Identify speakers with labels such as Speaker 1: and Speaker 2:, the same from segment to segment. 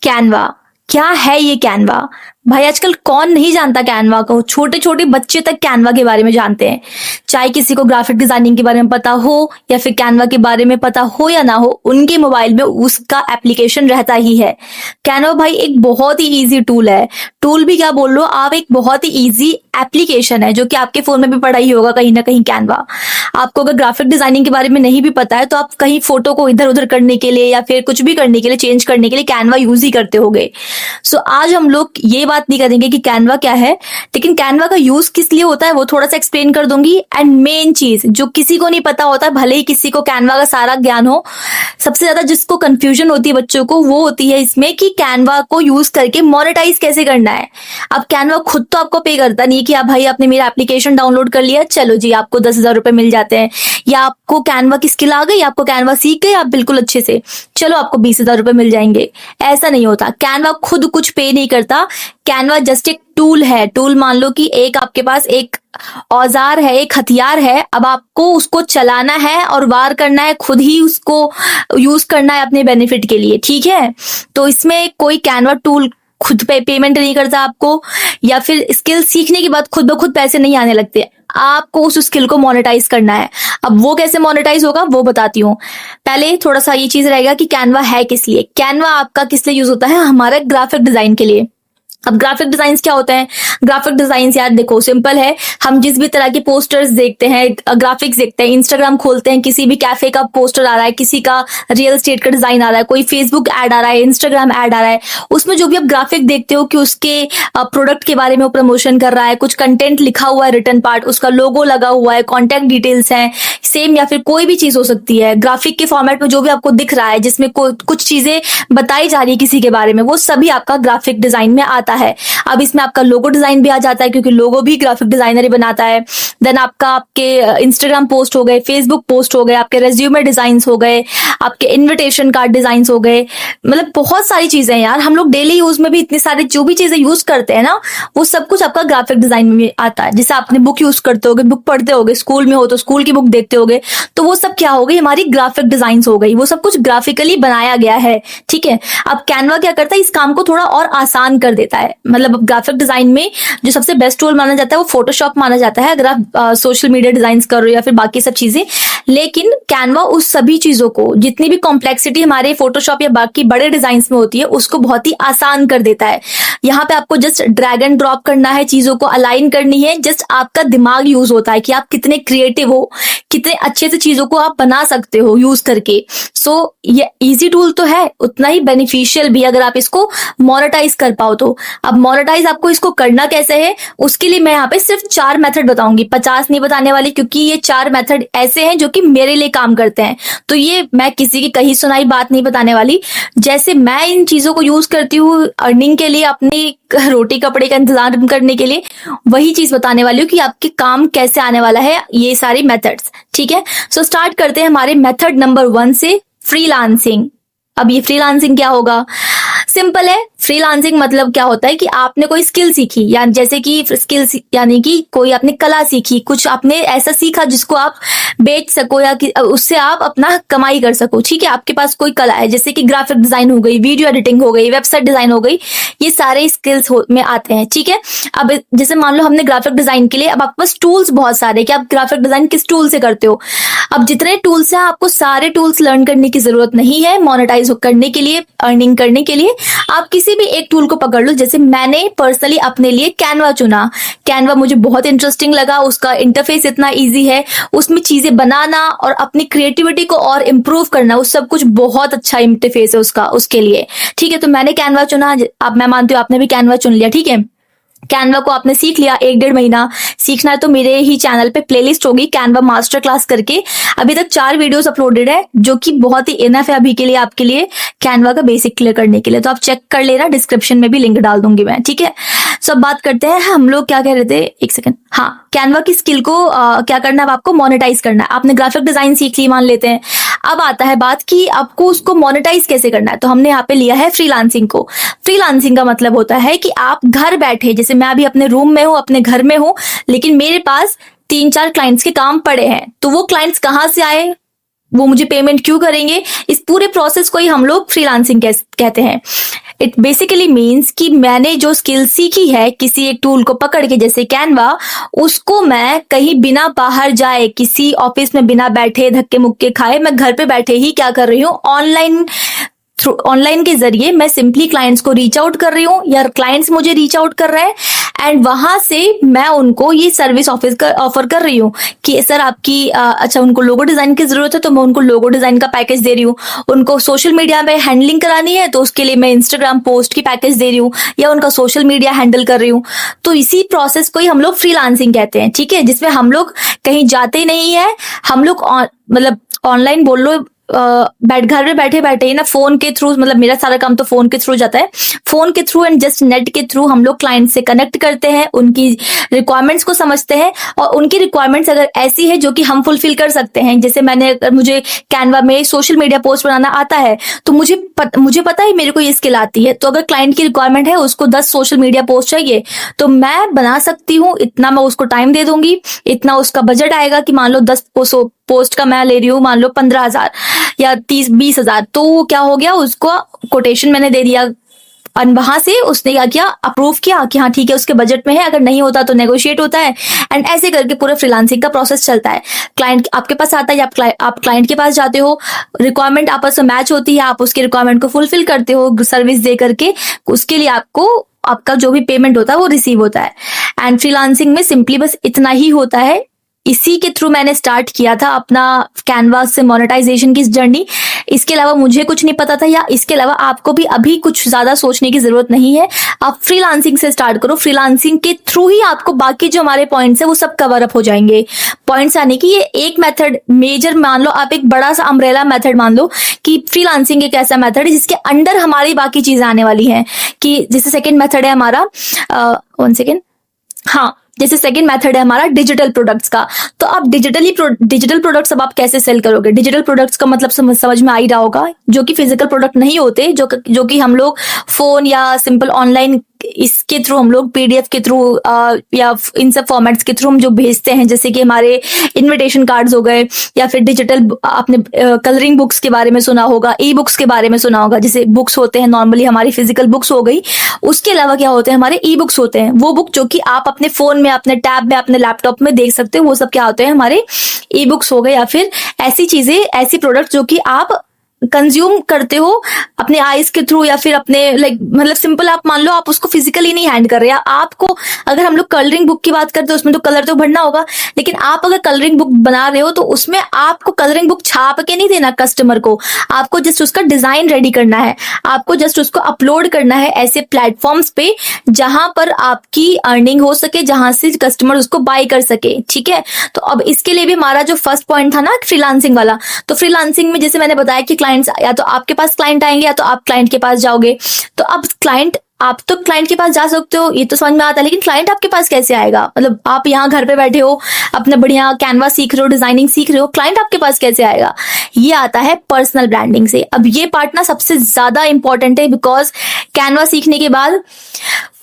Speaker 1: Canva, क्या है ये कैनवा? भाई आजकल कौन नहीं जानता कैनवा को, छोटे छोटे बच्चे तक कैनवा के बारे में जानते हैं। चाहे किसी को ग्राफिक डिजाइनिंग के बारे में पता हो या फिर कैनवा के बारे में पता हो या ना हो, उनके मोबाइल में उसका एप्लीकेशन रहता ही है। कैनवा भाई एक बहुत ही इजी टूल है, टूल भी क्या बोल लो आप, एक बहुत ही इजी एप्लीकेशन है जो कि आपके फोन में भी पड़ा ही होगा कहीं ना कहीं कैनवा। आपको अगर ग्राफिक डिजाइनिंग के बारे में नहीं भी पता है तो आप कहीं फोटो को इधर उधर करने के लिए या फिर कुछ भी करने के लिए, चेंज करने के लिए कैनवा यूज ही करते होगे। सो आज हम लोग ये बात नहीं करेंगे कि कैनवा क्या है, लेकिन कैनवा का यूज किस लिए होता है वो थोड़ा सा एक्सप्लेन कर दूंगी। एंड मेन चीज जो किसी को नहीं पता होता, भले ही किसी को कैनवा का सारा ज्ञान हो, सबसे ज्यादा जिसको कंफ्यूजन होती है बच्चों को वो होती है इसमें कि कैनवा को यूज करके मोनेटाइज कैसे करना है। अब कैनवा खुद तो आपको पे करता नहीं कि आप भाई आपने मेरा एप्लीकेशन डाउनलोड कर लिया, चलो जी आपको 10,000 रुपए मिल जाते हैं, या आपको कैनवा की स्किल आ गई, आपको कैनवा सीख गए आप बिल्कुल अच्छे से, चलो आपको 20,000 रुपए मिल जाएंगे। ऐसा नहीं होता, कैनवा खुद कुछ पे नहीं करता। कैनवा जस्ट एक टूल है। टूल मान लो कि एक आपके पास एक औजार है, एक हथियार है, अब आपको उसको चलाना है और वार करना है, खुद ही उसको यूज करना है अपने बेनिफिट के लिए, ठीक है। तो इसमें कोई कैनवा टूल खुद पे पेमेंट नहीं करता आपको, या फिर स्किल सीखने के बाद खुद ब खुद पैसे नहीं आने लगते, आपको उस स्किल को मोनेटाइज करना है। अब वो कैसे मोनेटाइज होगा वो बताती हूँ। पहले थोड़ा सा ये चीज रहेगा कि कैनवा है किस लिए। कैनवा आपका किस लिए यूज होता है? हमारे ग्राफिक डिजाइन के लिए। अब ग्राफिक डिजाइन क्या होते हैं? ग्राफिक डिजाइन यार देखो सिंपल है, हम जिस भी तरह के पोस्टर्स देखते हैं, ग्राफिक्स देखते हैं, इंस्टाग्राम खोलते हैं, किसी भी कैफे का पोस्टर आ रहा है, किसी का रियल एस्टेट का डिजाइन आ रहा है, कोई फेसबुक ऐड आ रहा है, इंस्टाग्राम ऐड आ रहा है, उसमें जो भी आप ग्राफिक देखते हो कि उसके प्रोडक्ट के बारे में वो प्रमोशन कर रहा है, कुछ कंटेंट लिखा हुआ है, रिटन पार्ट, उसका लोगो लगा हुआ है, कॉन्टेक्ट डिटेल्स है सेम, या फिर कोई भी चीज हो सकती है ग्राफिक के फॉर्मेट में जो भी आपको दिख रहा है, जिसमें कुछ चीजें बताई जा रही है किसी के बारे में, वो सभी आपका ग्राफिक डिजाइन में आता है। अब इसमें आपका लोगो डिजाइन भी आ जाता है क्योंकि लोगो भी ग्राफिक डिजाइनर ही बनाता है। देन आपका आपके इंस्टाग्राम पोस्ट हो गए, फेसबुक पोस्ट हो गए, आपके रेज्यूमे डिजाइन हो गए, आपके इनविटेशन कार्ड डिजाइन हो गए, मतलब बहुत सारी चीजें यार, हम लोग डेली यूज में भी इतनी सारी जो भी चीजें यूज करते हैं ना, वो सब कुछ आपका ग्राफिक डिजाइन में आता है। जैसे आपने बुक यूज करते होगे, बुक पढ़ते होगे, स्कूल में हो तो स्कूल की बुक देखते होगे, तो वो सब क्या हो गई, हमारी ग्राफिक डिजाइन हो गई, वो सब कुछ ग्राफिकली बनाया गया है, ठीक है। अब कैनवा क्या करता है, इस काम को थोड़ा और आसान कर देता है। मतलब ग्राफिक डिजाइन में जो सबसे बेस्ट टूल माना जाता है वो फोटोशॉप माना जाता है, अगर आप सोशल मीडिया डिजाइन कर रहे हो या फिर बाकी सब चीजें। लेकिन कैनवा उस सभी चीजों को, जितनी भी कॉम्प्लेक्सिटी हमारे फोटोशॉप या बाकी बड़े डिजाइन में होती है, उसको बहुत ही आसान कर देता है। यहाँ पे आपको जस्ट ड्रैग एंड ड्रॉप करना है, चीजों को अलाइन करनी है, जस्ट आपका दिमाग यूज होता है कि आप कितने क्रिएटिव हो, कितने अच्छे से चीजों को आप बना सकते हो यूज करके। सो ये इजी टूल तो है, उतना ही बेनिफिशियल भी अगर आप इसको मोनेटाइज कर पाओ तो। अब मोनेटाइज आपको इसको करना कैसे है, उसके लिए मैं यहाँ पे सिर्फ 4 मेथड बताऊंगी, 50 नहीं बताने वाली, क्योंकि ये 4 मेथड ऐसे हैं जो कि मेरे लिए काम करते हैं। तो ये मैं किसी की कही सुनाई बात नहीं बताने वाली, जैसे मैं इन चीजों को यूज करती हूँ अर्निंग के लिए, अपनी रोटी कपड़े का इंतजाम करने के लिए, वही चीज बताने वाली हूँ कि आपके काम कैसे आने वाला है ये सारी मेथड्स, ठीक है। सो स्टार्ट करते हैं हमारे मेथड नंबर 1 से, फ्रीलांसिंग। अब ये फ्रीलांसिंग क्या होगा? सिंपल है, फ्रीलांसिंग मतलब क्या होता है कि आपने कोई स्किल सीखी, या जैसे कि स्किल यानी कि कोई आपने कला सीखी, कुछ आपने ऐसा सीखा जिसको आप बेच सको या उससे आप अपना कमाई कर सको, ठीक है। आपके पास कोई कला है, जैसे कि ग्राफिक डिजाइन हो गई, वीडियो एडिटिंग हो गई, वेबसाइट डिजाइन हो गई, ये सारे स्किल्स में आते हैं, ठीक है। अब जैसे मान लो हमने ग्राफिक डिजाइन के लिए, अब आपके पास टूल्स बहुत सारे कि आप ग्राफिक डिजाइन किस टूल से करते हो। अब जितने टूल्स हैं आपको सारे टूल्स लर्न करने की जरूरत नहीं है मोनेटाइज करने के लिए, अर्निंग करने के लिए। आप किसी भी एक टूल को पकड़ लो, जैसे मैंने पर्सनली अपने लिए कैनवा चुना। कैनवा मुझे बहुत इंटरेस्टिंग लगा, उसका इंटरफेस इतना इजी है, उसमें चीजें बनाना और अपनी क्रिएटिविटी को और इम्प्रूव करना, उस सब कुछ बहुत अच्छा इंटरफेस है उसका, उसके लिए, ठीक है। तो मैंने कैनवा चुना, अब मैं मानती हूँ आपने भी कैनवा चुन लिया, ठीक है। कैनवा को आपने सीख लिया, 1-1.5 महीना सीखना है तो मेरे ही चैनल पे प्लेलिस्ट होगी कैनवा मास्टर क्लास करके, अभी तक 4 वीडियोस अपलोडेड है जो कि बहुत ही इनफ है अभी के लिए, आपके लिए कैनवा का बेसिक क्लियर करने के लिए। तो आप चेक कर लेना, डिस्क्रिप्शन में भी लिंक डाल दूंगी मैं, ठीक है। सब बात करते हैं, हम लोग क्या कह रहे थे, एक सेकंड, हाँ, कैनवा की स्किल को क्या करना है, आपको मोनेटाइज करना है। आपने ग्राफिक डिजाइन सीख ली मान लेते हैं, अब आता है बात कि आपको उसको मोनेटाइज कैसे करना है। तो हमने यहाँ पे लिया है फ्रीलांसिंग को। फ्रीलांसिंग का मतलब होता है कि आप घर बैठे, जैसे मैं अभी अपने रूम में हूँ, अपने घर में हूँ, लेकिन मेरे पास 3-4 क्लाइंट्स के काम पड़े हैं, तो वो क्लाइंट्स कहाँ से आए, वो मुझे पेमेंट क्यों करेंगे, इस पूरे प्रोसेस को ही हम लोग फ्रीलांसिंग कहते हैं। इट बेसिकली मीन्स कि मैंने जो स्किल सीखी है किसी एक टूल को पकड़ के, जैसे कैनवा, उसको मैं कहीं बिना बाहर जाए, किसी ऑफिस में बिना बैठे धक्के मुक्के खाए, मैं घर पे बैठे ही क्या कर रही हूँ, ऑनलाइन के जरिए मैं सिंपली क्लाइंट्स को रीच आउट कर रही हूँ या क्लाइंट्स मुझे रीच आउट कर रहे हैं, एंड वहां से मैं उनको ये सर्विस ऑफर कर रही हूँ कि सर आपकी अच्छा उनको लोगो डिजाइन की जरूरत है तो मैं उनको लोगो डिजाइन का पैकेज दे रही हूँ, उनको सोशल मीडिया में हैंडलिंग करानी है तो उसके लिए मैं इंस्टाग्राम पोस्ट की पैकेज दे रही हूँ या उनका सोशल मीडिया हैंडल कर रही हूँ। तो इसी प्रोसेस को ही हम लोग फ्रीलांसिंग कहते हैं, ठीक है, जिसमें हम लोग कहीं जाते नहीं है, हम लोग मतलब ऑनलाइन बोल लो, घर में बैठे बैठे ही ना फोन के थ्रू, मतलब मेरा सारा काम तो फोन के थ्रू जाता है, फोन के थ्रू एंड जस्ट नेट के थ्रू हम लोग क्लाइंट से कनेक्ट करते हैं, उनकी रिक्वायरमेंट्स को समझते हैं और उनकी रिक्वायरमेंट्स अगर ऐसी है जो कि हम फुलफिल कर सकते हैं, जैसे अगर मुझे कैनवा में सोशल मीडिया पोस्ट बनाना आता है तो मुझे पता है मेरे को ये स्किल आती है, तो अगर क्लाइंट की रिक्वायरमेंट है उसको 10 सोशल मीडिया पोस्ट चाहिए तो मैं बना सकती हूँ, इतना मैं उसको टाइम दे दूंगी, इतना उसका बजट आएगा कि मान लो 10 पोस्ट का मैं ले रही हूँ मान लो 15,000 या 30-20,000, तो क्या हो गया, उसको कोटेशन मैंने दे दिया और वहां से उसने क्या किया, अप्रूव किया कि हाँ ठीक है उसके बजट में है, अगर नहीं होता तो नेगोशिएट होता है, एंड ऐसे करके पूरा फ्रीलांसिंग का प्रोसेस चलता है। क्लाइंट आपके पास आता है, आप क्लाइंट के पास जाते हो, रिक्वायरमेंट आपस में मैच होती है, आप उसकी रिक्वायरमेंट को फुलफिल करते हो सर्विस दे करके, उसके लिए आपका जो भी पेमेंट होता है वो रिसीव होता है। एंड फ्रीलांसिंग में सिंपली बस इतना ही होता है, इसी के थ्रू मैंने स्टार्ट किया था अपना कैनवास से मोनेटाइजेशन की जर्नी। इसके अलावा मुझे कुछ नहीं पता था, या इसके अलावा आपको भी अभी कुछ ज्यादा सोचने की जरूरत नहीं है, आप फ्रीलांसिंग से स्टार्ट करो, फ्रीलांसिंग के थ्रू ही आपको बाकी जो हमारे पॉइंट्स है वो सब कवर अप हो जाएंगे। पॉइंट्स आने की ये एक मेथड मेजर मान लो, आप एक बड़ा सा अम्ब्रेला मेथड मान लो कि फ्रीलांसिंग एक ऐसा मेथड है जिसके अंडर हमारी बाकी चीजें आने वाली हैं, कि जैसे सेकेंड मेथड है हमारा, वन सेकेंड, हाँ, जैसे सेकंड मेथड है हमारा डिजिटल प्रोडक्ट्स का। तो आप डिजिटल प्रोडक्ट्स अब आप कैसे सेल करोगे, डिजिटल प्रोडक्ट्स का मतलब समझ में आ ही रहा होगा, जो कि फिजिकल प्रोडक्ट नहीं होते, जो कि हम लोग फोन या सिंपल ऑनलाइन इसके थ्रू हम लोग पीडीएफ के थ्रू या इन सब फॉर्मेट्स के थ्रू हम जो भेजते हैं, जैसे कि हमारे इनविटेशन कार्ड्स हो गए, या फिर डिजिटल आपने कलरिंग बुक्स के बारे में सुना होगा, ई बुक्स के बारे में सुना होगा, जैसे बुक्स होते हैं नॉर्मली हमारी फिजिकल बुक्स हो गई, उसके अलावा क्या होते हैं हमारे ई बुक्स होते हैं, वो बुक जो कि आप अपने फोन में, अपने टैब में, अपने लैपटॉप में देख सकते हो, वो सब क्या होते हैं हमारे ई बुक्स हो गए, या फिर ऐसी चीजें, ऐसी प्रोडक्ट जो कि आप कंज्यूम करते हो अपने आईज के थ्रू, या फिर अपने मतलब सिंपल आप मान लो आप उसको फिजिकली नहीं हैंड कर रहे हैं, आपको अगर हम लोग कलरिंग बुक की बात करते हैं उसमें तो कलर तो भरना होगा, लेकिन आप अगर कलरिंग बुक बना रहे हो तो उसमें आपको कलरिंग बुक छाप के नहीं देना कस्टमर को, आपको जस्ट उसका डिजाइन रेडी करना है, आपको जस्ट उसको अपलोड करना है ऐसे प्लेटफॉर्म्स पे जहां पर आपकी अर्निंग हो सके, जहां से कस्टमर उसको बाय कर सके, ठीक है। तो अब इसके लिए भी हमारा जो फर्स्ट पॉइंट था ना फ्रीलांसिंग वाला, तो फ्रीलांसिंग में जैसे मैंने बताया कि क्लाइंट्स या तो आपके पास क्लाइंट आएंगे या तो आप क्लाइंट के पास जाओगे, तो अब आप तो क्लाइंट के पास जा सकते हो, ये तो समझ में आता है, लेकिन क्लाइंट आपके पास कैसे आएगा, मतलब आप यहाँ घर पे बैठे हो अपना बढ़िया कैनवा सीख रहे हो, डिजाइनिंग सीख रहे हो, क्लाइंट आपके पास कैसे आएगा, ये आता है पर्सनल ब्रांडिंग से। अब ये पार्ट ना सबसे ज्यादा इंपॉर्टेंट है, बिकॉज कैनवा सीखने के बाद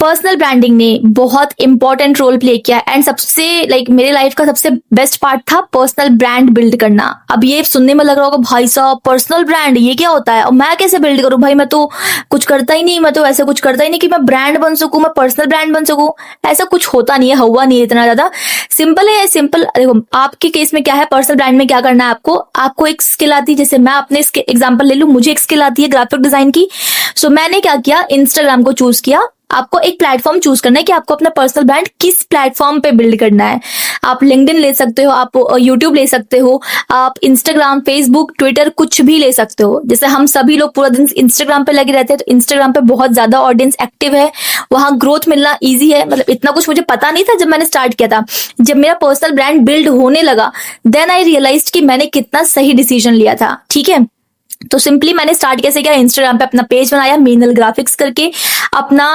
Speaker 1: पर्सनल ब्रांडिंग ने बहुत इंपॉर्टेंट रोल प्ले किया, एंड सबसे मेरे लाइफ का सबसे बेस्ट पार्ट था पर्सनल ब्रांड बिल्ड करना। अब ये सुनने में लग रहा होगा भाई साहब पर्सनल ब्रांड ये क्या होता है और मैं कैसे बिल्ड करूं, भाई मैं तो कुछ करता ही नहीं, मैं तो ऐसा कुछ करता ही नहीं कि मैं ब्रांड बन सकूं, मैं पर्सनल ब्रांड बन सकूं, ऐसा कुछ होता नहीं है, हुआ नहीं है इतना ज्यादा सिंपल है। सिंपल देखो आपके केस में क्या है, पर्सनल ब्रांड में क्या करना है आपको एक स्किल आती है, जैसे मैं अपने एग्जाम्पल ले लूं, मुझे एक स्किल आती है ग्राफिक डिजाइन की, सो मैंने क्या किया, इंस्टाग्राम को चूज किया। आपको एक प्लेटफॉर्म चूज करना है कि आपको अपना पर्सनल ब्रांड किस प्लेटफॉर्म पे बिल्ड करना है। आप लिंक्डइन ले सकते हो, आप यूट्यूब ले सकते हो, आप इंस्टाग्राम, फेसबुक, ट्विटर कुछ भी ले सकते हो। जैसे हम सभी लोग पूरा दिन इंस्टाग्राम पे लगे रहते हैं, तो इंस्टाग्राम पे बहुत ज्यादा ऑडियंस एक्टिव है, वहां ग्रोथ मिलना ईजी है। मतलब इतना कुछ मुझे पता नहीं था जब मैंने स्टार्ट किया था, जब मेरा पर्सनल ब्रांड बिल्ड होने लगा देन आई रियलाइज कि मैंने कितना सही डिसीजन लिया था, ठीक है। तो सिंपली मैंने स्टार्ट कैसे किया, इंस्टाग्राम पे अपना पेज बनाया मीनल ग्राफिक्स करके, अपना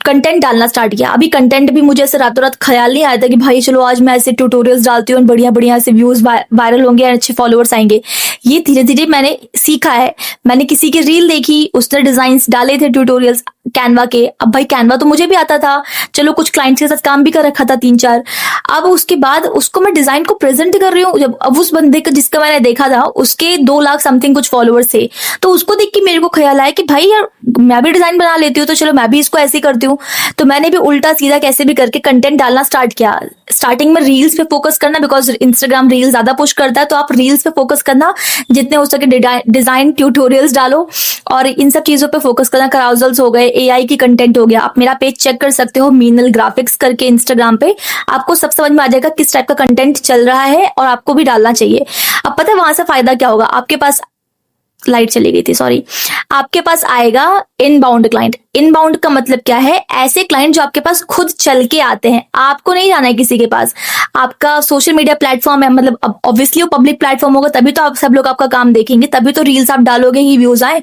Speaker 1: कंटेंट डालना स्टार्ट किया। अभी कंटेंट भी मुझे ऐसे रातों रात ख्याल नहीं आया था कि भाई चलो आज मैं ऐसे ट्यूटोरियल्स डालती हूँ, बढ़िया बढ़िया ऐसे व्यूज वायरल होंगे, अच्छे फॉलोअर्स आएंगे। ये धीरे धीरे मैंने सीखा है, मैंने किसी की रील देखी, उसने डिजाइन डाले थे ट्यूटोरियल्स, कैनवा के। अब भाई कैनवा तो मुझे भी आता था, चलो कुछ क्लाइंट्स के साथ काम भी कर रखा था 3-4। अब उसके बाद उसको मैं डिजाइन को प्रेजेंट कर रही हूँ। जब अब उस बंदे को जिसका मैंने देखा था उसके 2 लाख समथिंग कुछ फॉलोअर्स थे, तो उसको देख के मेरे को ख्याल आया कि भाई यार मैं भी डिजाइन बना लेती हूँ, तो चलो मैं भी इसको ऐसे ही करती हूँ। तो मैंने भी उल्टा सीधा कैसे भी करके कंटेंट डालना स्टार्ट किया। स्टार्टिंग में रील्स पे फोकस करना, बिकॉज इंस्टाग्राम रील ज्यादा पुश करता है, तो आप रील्स पे फोकस करना, जितने हो सके डिजाइन ट्यूटोरियल्स डालो और इन सब चीजों पे फोकस करना। कराउजल्स हो गए, एआई की कंटेंट हो गया। आप मेरा पेज चेक कर सकते हो मीनल ग्राफिक्स करके इंस्टाग्राम पे, आपको सब समझ में आ जाएगा किस टाइप का कंटेंट चल रहा है और आपको भी डालना चाहिए। अब पता है वहां से फायदा क्या होगा, आपके पास लाइट चली गई थी, सॉरी। आपके पास आएगा इनबाउंड क्लाइंट। इनबाउंड का मतलब क्या है, ऐसे क्लाइंट जो आपके पास खुद चल के आते हैं, आपको नहीं जाना है किसी के पास। आपका सोशल मीडिया प्लेटफॉर्म है, मतलब ऑब्वियसली वो पब्लिक प्लेटफॉर्म होगा, तभी तो आप सब लोग आपका काम देखेंगे, तभी तो रील्स आप डालोगे ही व्यूज आए।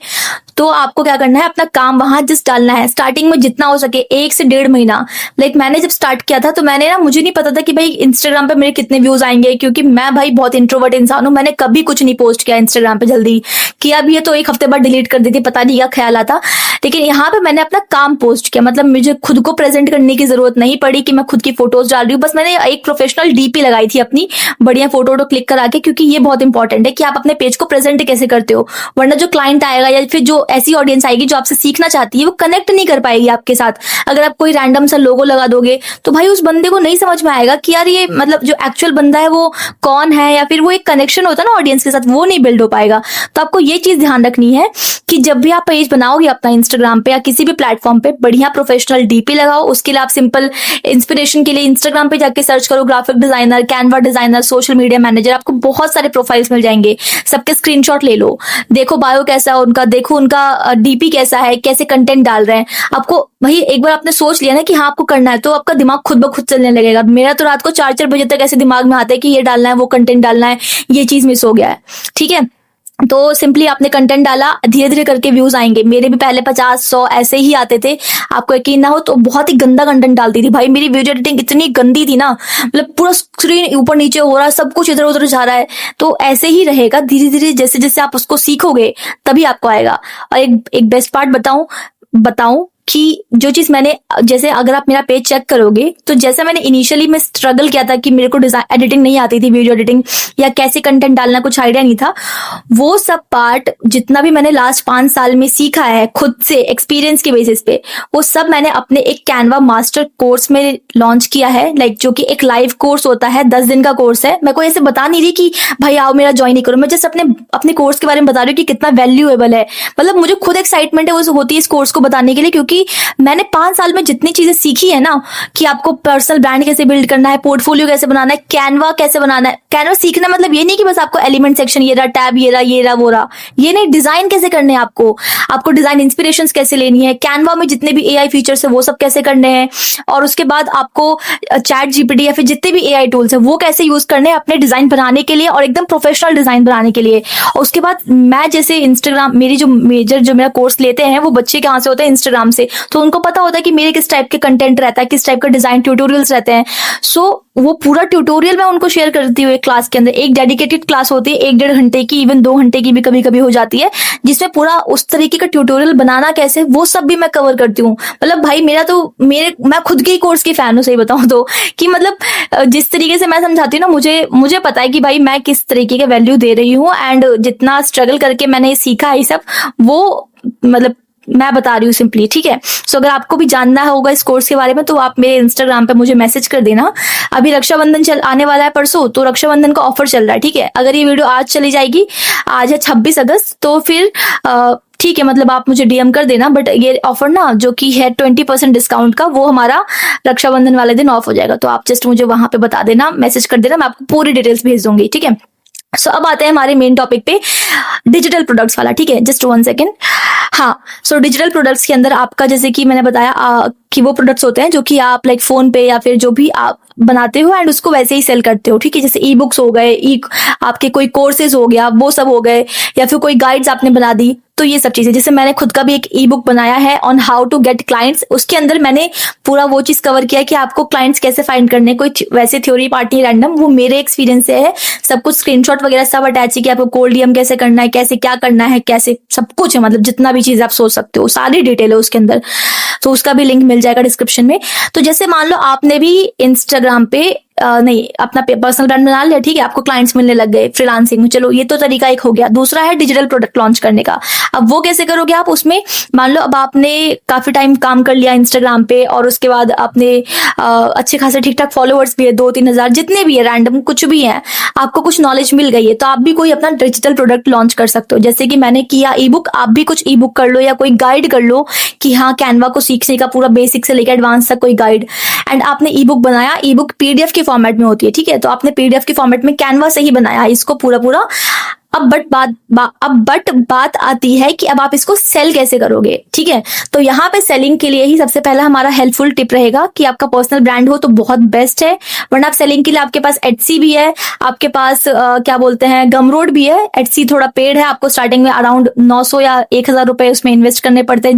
Speaker 1: तो आपको क्या करना है, अपना काम वहां जस्ट डालना है। स्टार्टिंग में जितना हो सके 1 से 1.5 महीना, लाइक मैंने जब स्टार्ट किया था तो मैंने ना, मुझे नहीं पता था कि भाई इंस्टाग्राम पे मेरे कितने व्यूज आएंगे, क्योंकि मैं भाई बहुत इंट्रोवर्ट इंसान हूँ। मैंने कभी कुछ नहीं पोस्ट किया इंस्टाग्राम पे, जल्दी किया भी है तो 1 हफ्ते बाद डिलीट कर देती, पता नहीं क्या ख्याल आता। लेकिन यहाँ पे मैंने अपना काम पोस्ट किया, मतलब मुझे खुद को प्रेजेंट करने की जरूरत नहीं पड़ी कि मैं खुद की फोटोज डाल रही हूँ। बस मैंने एक प्रोफेशनल डीपी लगाई थी अपनी, बढ़िया फोटो क्लिक करा के, क्योंकि ये बहुत इंपॉर्टेंट है कि आप अपने पेज को प्रेजेंट कैसे करते हो। वरना जो क्लाइंट आएगा या फिर जो ऐसी ऑडियंस आएगी जो आपसे सीखना चाहती है, वो कनेक्ट नहीं कर पाएगी आपके साथ। अगर आप कोई रैंडम सा लोगो लगा दोगे तो भाई उस बंदे को नहीं समझ में आएगा कि यार ये मतलब जो एक्चुअल बंदा है वो कौन है, या फिर वो एक कनेक्शन होता है ना ऑडियंस के साथ, वो नहीं बिल्ड हो पाएगा। तो आपको ये चीज ध्यान रखनी है कि जब भी आप पेज बनाओगे अपना इंस्टाग्राम पे या किसी भी प्लेटफॉर्म पे, बढ़िया प्रोफेशनल डीपी लगाओ। उसके लिए आप सिंपल इंस्पिरेशन के लिए इंस्टाग्राम पे जाके सर्च करो graphic designer, Canva designer, social media manager, आपको बहुत सारे प्रोफाइल्स मिल जाएंगे। सबके स्क्रीनशॉट ले लो, देखो बायो कैसा है उनका, देखो उनका डीपी कैसा है, कैसे कंटेंट डाल रहे हैं। आपको वही एक बार आपने सोच लिया ना कि हाँ आपको करना है, तो आपका दिमाग खुद ब खुद चलने लगेगा। मेरा तो रात को 4-4 बजे तक ऐसे दिमाग में आता है कि ये डालना है, वो कंटेंट डालना है, ये चीज मिस हो गया है, ठीक है। तो सिंपली आपने कंटेंट डाला, धीरे धीरे करके व्यूज आएंगे। मेरे भी पहले 50-100 ऐसे ही आते थे। आपको यकीन ना हो तो बहुत ही गंदा कंटेंट डालती थी भाई। मेरी वीडियो एडिटिंग इतनी गंदी थी ना, मतलब पूरा स्क्रीन ऊपर नीचे हो रहा है, सब कुछ इधर उधर जा रहा है। तो ऐसे ही रहेगा, धीरे धीरे जैसे जैसे आप उसको सीखोगे तभी आपको आएगा। और एक बेस्ट पार्ट बताऊं कि जो चीज मैंने, जैसे अगर आप मेरा पेज चेक करोगे तो जैसे मैंने इनिशियली में स्ट्रगल किया था कि मेरे को डिजाइन एडिटिंग नहीं आती थी, वीडियो एडिटिंग या कैसे कंटेंट डालना कुछ आइडिया नहीं था, वो सब पार्ट जितना भी मैंने लास्ट 5 साल में सीखा है खुद से एक्सपीरियंस के बेसिस पे, वो सब मैंने अपने एक कैनवा मास्टर कोर्स में लॉन्च किया है। लाइक जो कि एक लाइव कोर्स होता है, 10 दिन का कोर्स है। मैं कोई ऐसे बता नहीं रही कि भाई आओ मेरा ज्वाइन ही करो, मैं जस्ट अपने कोर्स के बारे में बता रही हूँ कि कितना वैल्यूएबल है। मतलब मुझे खुद एक्साइटमेंट है वो होती है इस कोर्स को बताने के लिए, क्योंकि मैंने 5 साल में जितनी चीजें सीखी है ना, कि आपको पर्सनल ब्रांड कैसे बिल्ड करना है, पोर्टफोलियो कैसे बनाना है, कैनवा कैसे बनाना है। कैनवा सीखना मतलब ये नहीं कि बस आपको एलिमेंट सेक्शन ये रहा, टैब ये रहा वो रहा, ये नहीं। डिजाइन कैसे करने हैं आपको डिजाइन इंस्पिरेशंस कैसे लेनी है, कैनवा में जितने भी एआई फीचर्स है वो सब कैसे करने हैं, और उसके बाद आपको चैट जीपीटी या फिर जितने भी एआई टूल्स है वो कैसे यूज करने हैं अपने डिजाइन बनाने के लिए, और एकदम प्रोफेशनल डिजाइन बनाने के लिए। और उसके बाद मैं जैसे इंस्टाग्राम, मेरी जो मेरा कोर्स लेते हैं वो बच्चे कहाँ से होते हैं, इंस्टाग्राम से। तो उनको पता होता है कि मेरे किस टाइप के कंटेंट रहता है, किस टाइप का डिजाइन ट्यूटोरियल्स रहते हैं। सो वो पूरा ट्यूटोरियल मैं उनको शेयर करती हूँ एक क्लास के अंदर। एक डेडिकेटेड क्लास होती है 1-1.5 घंटे की, इवन 2 घंटे की भी कभी कभी हो जाती है, जिसमें पूरा उस तरीके का ट्यूटोरियल बनाना कैसे, वो सब भी मैं कवर करती हूँ। मतलब भाई मैं खुद के ही कोर्स की फैन हूँ, सही बताऊं तो, कि मतलब जिस तरीके से मैं समझाती हूँ ना, मुझे पता है कि भाई मैं किस तरीके के वैल्यू दे रही हूँ, एंड जितना स्ट्रगल करके मैंने सीखा है सब, वो मतलब मैं बता रही हूँ सिंपली, ठीक है। सो अगर आपको भी जानना होगा इस कोर्स के बारे में तो आप मेरे इंस्टाग्राम पे मुझे मैसेज कर देना। अभी रक्षाबंधन आने वाला है परसों, तो रक्षाबंधन का ऑफर चल रहा है, ठीक है। अगर ये वीडियो आज चली जाएगी, आज है 26 अगस्त, तो फिर ठीक है, मतलब आप मुझे डीएम कर देना। बट ये ऑफर ना जो कि है 20% डिस्काउंट का, वो हमारा रक्षाबंधन वाले दिन ऑफ हो जाएगा। तो आप जस्ट मुझे वहां पे बता देना, मैसेज कर देना, मैं आपको पूरी डिटेल्स भेज दूंगी, ठीक है। सो अब आते हैं हमारे मेन टॉपिक पे, डिजिटल प्रोडक्ट्स वाला, ठीक है। Just 1 second. हाँ, सो डिजिटल प्रोडक्ट्स के अंदर आपका, जैसे कि मैंने बताया कि वो प्रोडक्ट्स होते हैं जो कि आप लाइक फोन पे या फिर जो भी आप बनाते हो एंड उसको वैसे ही सेल करते हो, ठीक है। जैसे ई बुक्स हो गए, आपके कोई कोर्सेज हो गया, वो सब हो गए, या फिर कोई गाइड्स आपने बना दी, तो ये सब चीजें। जैसे मैंने खुद का भी एक ई बुक बनाया है on how to get clients, उसके अंदर मैंने पूरा वो चीज कवर किया कि आपको क्लाइंट्स कैसे फाइंड करने। कोई वैसे थ्योरी पार्ट नहीं रैंडम, वो मेरे एक्सपीरियंस से है। सब कुछ स्क्रीनशॉट वगैरह सब अटैच है कि आपको कोल्ड डीएम कैसे करना है, कैसे क्या करना है, कैसे सब कुछ है, मतलब जितना भी चीज आप सोच सकते हो सारी डिटेल है उसके अंदर। तो उसका भी लिंक मिल जाएगा डिस्क्रिप्शन में। तो जैसे मान लो आपने भी इंस्टाग्राम पे नहीं अपना पर्सनल ब्रांड बना लिया, ठीक है, आपको क्लाइंट्स मिलने लग गए फ्रीलांसिंग में, चलो ये तो तरीका एक हो गया। दूसरा है डिजिटल प्रोडक्ट लॉन्च करने का। अब वो कैसे करोगे आप? उसमें मान लो अब आपने काफी टाइम काम कर लिया इंस्टाग्राम पे और उसके बाद आपने अच्छे खासे ठीक ठाक फॉलोअर्स भी है, 2-3 हजार जितने भी है, रैंडम कुछ भी है, आपको कुछ नॉलेज मिल गई है, तो आप भी कोई अपना डिजिटल प्रोडक्ट लॉन्च कर सकते हो। जैसे कि मैंने किया ई बुक, आप भी कुछ ई बुक कर लो या कोई गाइड कर लो कि हाँ कैनवा को सीखने का पूरा बेसिक से लेकर एडवांस तक कोई गाइड। एंड आपने ई बुक बनाया, ई बुक पीडीएफ के फॉर्मेट में होती है, ठीक है, तो आपने पीडीएफ के फॉर्मेट में कैनवा से ही बनाया इसको पूरा पूरा। अब बट बात आती है कि अब आप इसको सेल कैसे करोगे, ठीक है। तो यहाँ पे सेलिंग के लिए ही सबसे पहला हमारा हेल्पफुल टिप रहेगा कि आपका पर्सनल ब्रांड हो तो बहुत बेस्ट है, वरना आप सेलिंग के लिए आपके पास एटसी भी है, आपके पास क्या बोलते हैं गमरोड भी है। एटसी थोड़ा पेड है, आपको स्टार्टिंग में अराउंड 900 या 1000 रुपए उसमें इन्वेस्ट करने पड़ते हैं,